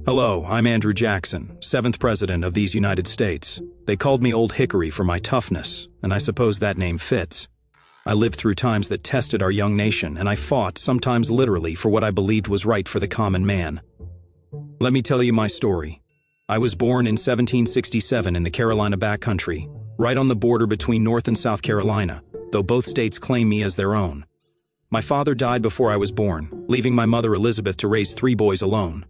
Hello, I'm Andrew Jackson, 7th President of these United States. They called me Old Hickory for my toughness, and I suppose that name fits. I lived through times that tested our young nation, and I fought, sometimes literally, for what I believed was right for the common man. Let me tell you my story. I was born in 1767 in the Carolina backcountry, right on the border between North and South Carolina, though both states claim me as their own. My father died before I was born, leaving my mother Elizabeth to raise 3 boys alone.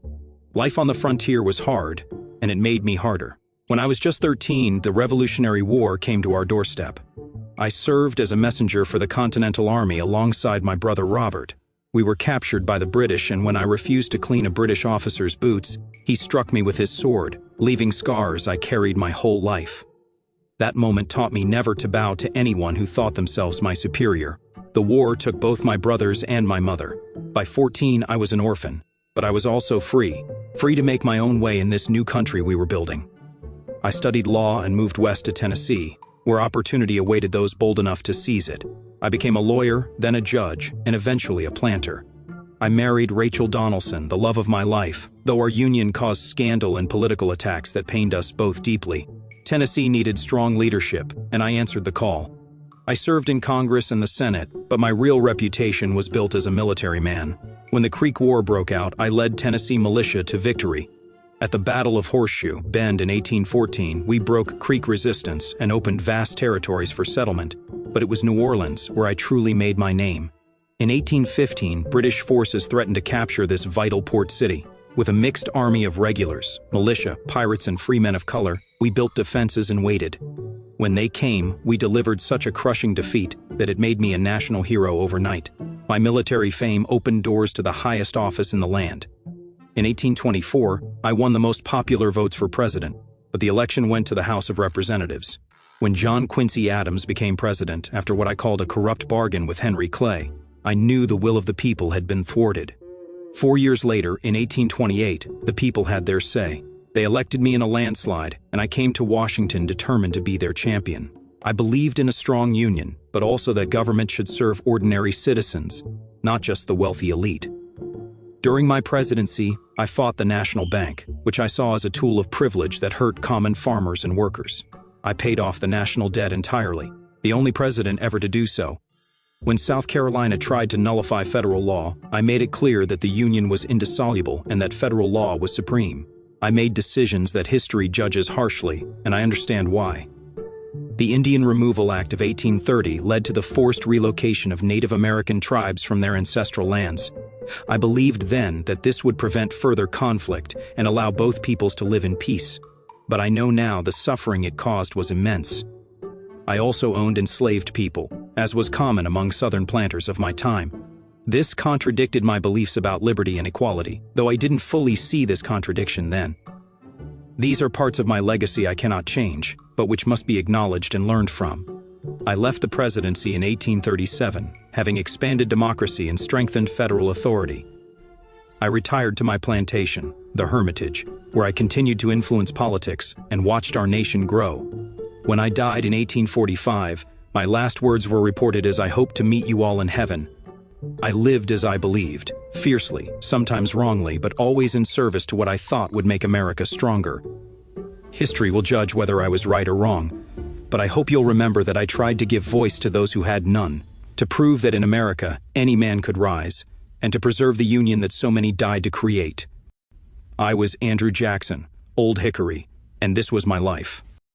Life on the frontier was hard, and it made me harder. When I was just 13, the Revolutionary War came to our doorstep. I served as a messenger for the Continental Army alongside my brother Robert. We were captured by the British, and when I refused to clean a British officer's boots, he struck me with his sword, leaving scars I carried my whole life. That moment taught me never to bow to anyone who thought themselves my superior. The war took both my brothers and my mother. By 14, I was an orphan, but I was also free to make my own way in this new country we were building. I studied law and moved west to Tennessee, where opportunity awaited those bold enough to seize it. I became a lawyer, then a judge, and eventually a planter. I married Rachel Donaldson, the love of my life, though our union caused scandal and political attacks that pained us both deeply. Tennessee needed strong leadership, and I answered the call. I served in Congress and the Senate, but my real reputation was built as a military man. When the Creek War broke out, I led Tennessee militia to victory. At the Battle of Horseshoe Bend in 1814, we broke Creek resistance and opened vast territories for settlement, but it was New Orleans where I truly made my name. In 1815, British forces threatened to capture this vital port city. With a mixed army of regulars, militia, pirates, and free men of color, we built defenses and waited. When they came, we delivered such a crushing defeat that it made me a national hero overnight. My military fame opened doors to the highest office in the land. In 1824, I won the most popular votes for president, but the election went to the House of Representatives. When John Quincy Adams became president after what I called a corrupt bargain with Henry Clay, I knew the will of the people had been thwarted. 4 years later, in 1828, the people had their say. They elected me in a landslide, and I came to Washington determined to be their champion. I believed in a strong union, but also that government should serve ordinary citizens, not just the wealthy elite. During my presidency, I fought the National Bank, which I saw as a tool of privilege that hurt common farmers and workers. I paid off the national debt entirely, the only president ever to do so. When South Carolina tried to nullify federal law, I made it clear that the Union was indissoluble and that federal law was supreme. I made decisions that history judges harshly, and I understand why. The Indian Removal Act of 1830 led to the forced relocation of Native American tribes from their ancestral lands. I believed then that this would prevent further conflict and allow both peoples to live in peace. But I know now the suffering it caused was immense. I also owned enslaved people, as was common among Southern planters of my time. This contradicted my beliefs about liberty and equality, though I didn't fully see this contradiction then. These are parts of my legacy I cannot change, but which must be acknowledged and learned from. I left the presidency in 1837, having expanded democracy and strengthened federal authority. I retired to my plantation, the Hermitage, where I continued to influence politics and watched our nation grow. When I died in 1845, my last words were reported as "I hope to meet you all in heaven." I lived as I believed, fiercely, sometimes wrongly, but always in service to what I thought would make America stronger. History will judge whether I was right or wrong, but I hope you'll remember that I tried to give voice to those who had none, to prove that in America, any man could rise, and to preserve the union that so many died to create. I was Andrew Jackson, Old Hickory, and this was my life.